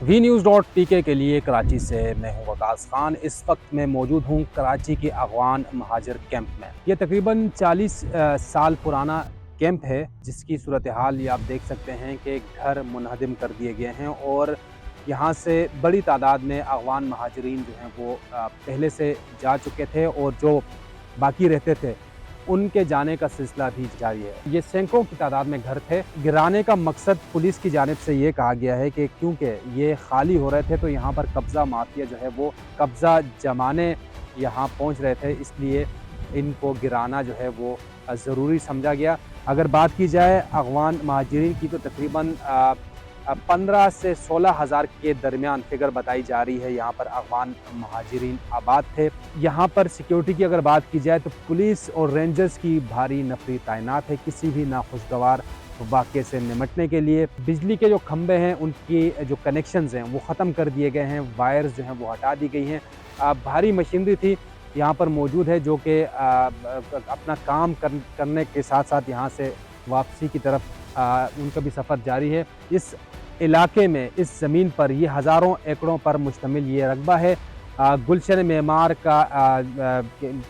VNews.pk के लिए कराची से मैं हूं वकास खान। इस वक्त मैं मौजूद हूं कराची के अफगान महाजिर कैंप में। ये तकरीबन 40 साल पुराना कैंप है, जिसकी सूरत हाल ये आप देख सकते हैं कि घर मुनहदम कर दिए गए हैं और यहाँ से बड़ी तादाद में अफगान महाजरीन जो हैं वो पहले से जा चुके थे और जो बाकी रहते थे उनके जाने का सिलसिला भी जारी है। ये सैकड़ों की तादाद में घर थे। गिराने का मकसद पुलिस की जानिब से ये कहा गया है कि क्योंकि ये खाली हो रहे थे तो यहाँ पर कब्ज़ा माफिया जो है वो कब्ज़ा जमाने यहाँ पहुँच रहे थे, इसलिए इनको गिराना जो है वो ज़रूरी समझा गया। अगर बात की जाए अफगान महाजिरीन की तो तकरीबन 15 से 16 हज़ार के दरमियान फिगर बताई जा रही है। यहाँ पर अफगान महाजिरीन आबाद थे। यहाँ पर सिक्योरिटी की अगर बात की जाए तो पुलिस और रेंजर्स की भारी नफरी तैनात है किसी भी नाखुशगवार वाक़े से निमटने के लिए। बिजली के जो खंभे हैं उनकी जो कनेक्शंस हैं वो ख़त्म कर दिए गए हैं, वायर्स जो हैं वो हटा दी गई हैं। भारी मशीनरी थी यहाँ पर मौजूद है जो कि अपना काम करने के साथ साथ यहाँ से वापसी की तरफ उनका भी सफ़र जारी है। इस इलाके में, इस ज़मीन पर, ये हज़ारों एकड़ों पर मुश्तमिल ये रकबा है। गुलशन मेमार का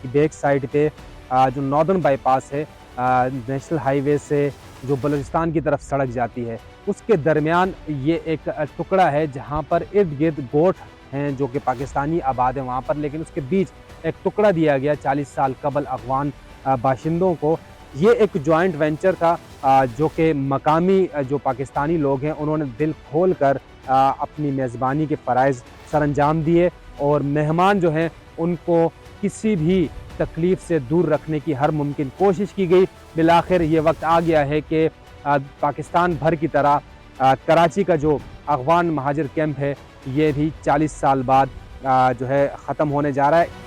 बैक साइड पे जो नॉर्दर्न बाईपास है नेशनल हाईवे से जो बलूचिस्तान की तरफ सड़क जाती है, उसके दरमियान ये एक टुकड़ा है जहाँ पर इर्द गिर्द गोठ हैं जो कि पाकिस्तानी आबाद हैं वहाँ पर, लेकिन उसके बीच एक टुकड़ा दिया गया 40 साल कबल अफगान बाशिंदों को। ये एक जॉइंट वेंचर था जो कि मकामी जो पाकिस्तानी लोग हैं उन्होंने दिल खोल कर अपनी मेज़बानी के फ़राइज़ सरअंजाम दिए और मेहमान जो हैं उनको किसी भी तकलीफ़ से दूर रखने की हर मुमकिन कोशिश की गई। बिलाखिर ये वक्त आ गया है कि पाकिस्तान भर की तरह कराची का जो अफगान महाजिर कैंप है ये भी 40 साल बाद जो है ख़त्म होने जा रहा है।